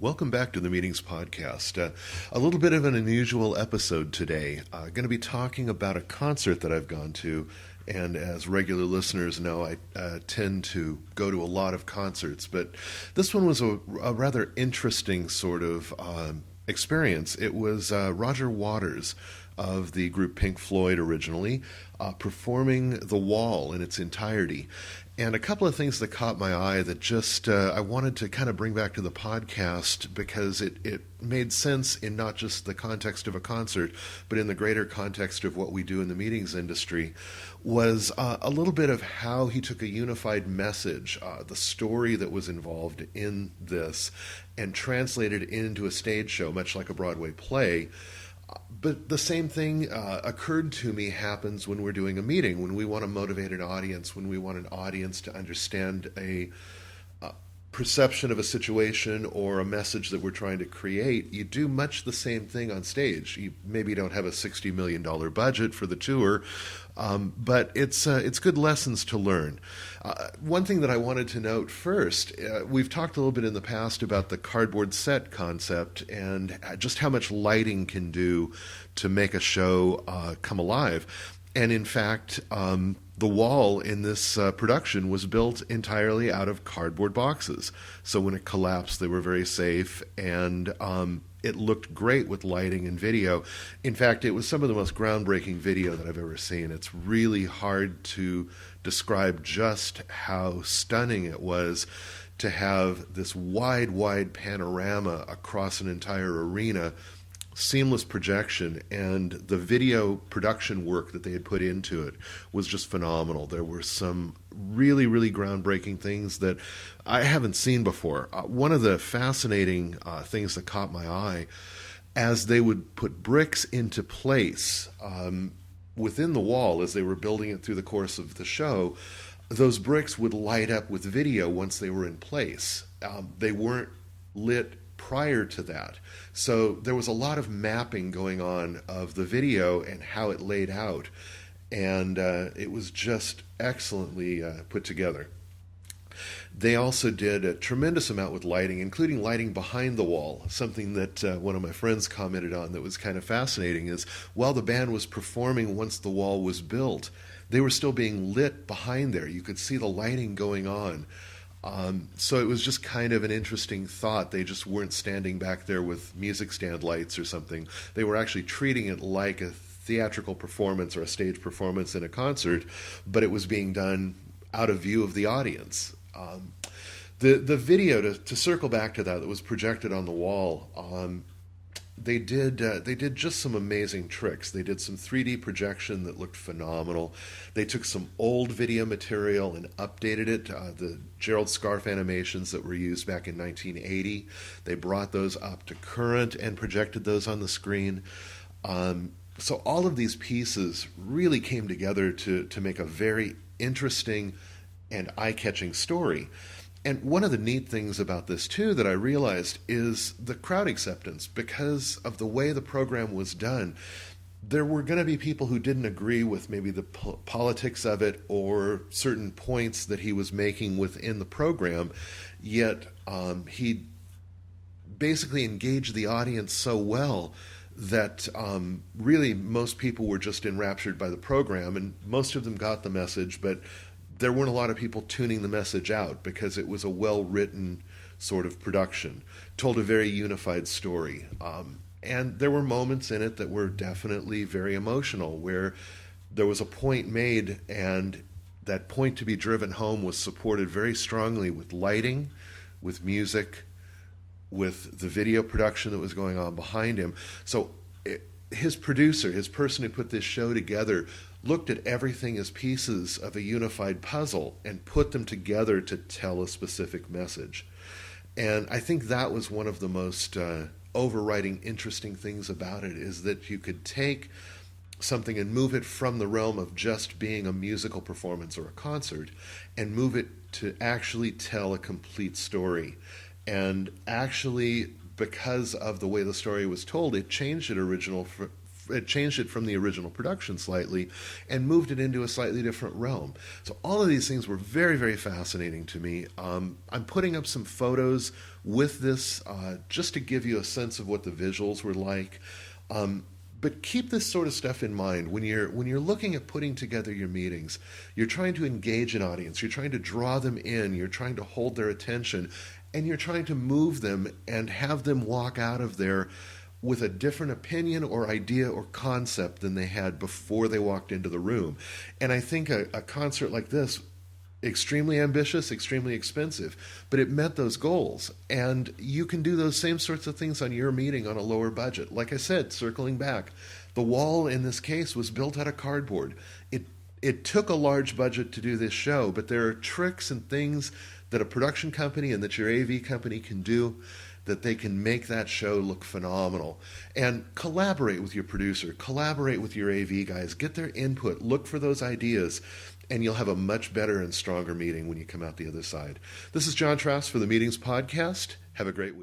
Welcome back to the Meetings Podcast. A little bit of an unusual episode today. Going to be talking about a concert that I've gone to, and as regular listeners know, I tend to go to a lot of concerts, but this one was a rather interesting sort of experience. It was Roger Waters of the group Pink Floyd originally, performing The Wall in its entirety. And a couple of things that caught my eye that just I wanted to kind of bring back to the podcast because it made sense in not just the context of a concert, but in the greater context of what we do in the meetings industry, was a little bit of how he took a unified message, the story that was involved in this, and translated it into a stage show, much like a Broadway play. But the same thing occurred to me happens when we're doing a meeting, when we want to motivate an audience, when we want an audience to understand a perception of a situation or a message that we're trying to create. You do much the same thing on stage. You maybe don't have a $60 million budget for the tour, but it's good lessons to learn. One thing that I wanted to note first, we've talked a little bit in the past about the cardboard set concept and just how much lighting can do to make a show come alive. And in fact, the wall in this production was built entirely out of cardboard boxes. So when it collapsed, they were very safe, and it looked great with lighting and video. In fact, it was some of the most groundbreaking video that I've ever seen. It's really hard to describe just how stunning it was to have this wide panorama across an entire arena, seamless projection, and the video production work that they had put into it was just phenomenal. There were some really groundbreaking things that I haven't seen before. One of the fascinating things that caught my eye, as they would put bricks into place within the wall as they were building it through the course of the show, those bricks would light up with video once they were in place. They weren't lit prior to that. So there was a lot of mapping going on of the video and how it laid out. And it was just excellently put together. They also did a tremendous amount with lighting, including lighting behind the wall. Something that one of my friends commented on that was kind of fascinating is while the band was performing once the wall was built, they were still being lit behind there. You could see the lighting going on. So it was just kind of an interesting thought. They just weren't standing back there with music stand lights or something. They were actually treating it like a theatrical performance or a stage performance in a concert, but it was being done out of view of the audience. The video, to circle back to that was projected on the wall, they did just some amazing tricks. They did some 3D projection that looked phenomenal. They took some old video material and updated it. The Gerald Scarfe animations that were used back in 1980, they brought those up to current and projected those on the screen. So all of these pieces really came together to make a very interesting and eye-catching story. And one of the neat things about this, too, that I realized is the crowd acceptance. Because of the way the program was done, there were going to be people who didn't agree with maybe the politics of it or certain points that he was making within the program, yet he basically engaged the audience so well that really most people were just enraptured by the program, and most of them got the message, but there weren't a lot of people tuning the message out because it was a well-written sort of production, told a very unified story. And there were moments in it that were definitely very emotional, where there was a point made and that point to be driven home was supported very strongly with lighting, with music, with the video production that was going on behind him. So his producer, his person who put this show together, looked at everything as pieces of a unified puzzle and put them together to tell a specific message. And I think that was one of the most overriding interesting things about it, is that you could take something and move it from the realm of just being a musical performance or a concert and move it to actually tell a complete story. And actually, because of the way the story was told, it changed it changed it from the original production slightly and moved it into a slightly different realm. So all of these things were very, very fascinating to me. I'm putting up some photos with this just to give you a sense of what the visuals were like. But keep this sort of stuff in mind when you're looking at putting together your meetings. You're trying to engage an audience. You're trying to draw them in. You're trying to hold their attention, and you're trying to move them and have them walk out of there with a different opinion or idea or concept than they had before they walked into the room. And I think a concert like this, extremely ambitious, extremely expensive, but it met those goals. And you can do those same sorts of things on your meeting on a lower budget. Like I said, circling back, the wall in this case was built out of cardboard. It took a large budget to do this show, but there are tricks and things that a production company and that your AV company can do that they can make that show look phenomenal. And collaborate with your producer, collaborate with your AV guys, get their input, look for those ideas, and you'll have a much better and stronger meeting when you come out the other side. This is Jon Trask for the Meetings Podcast. Have a great week.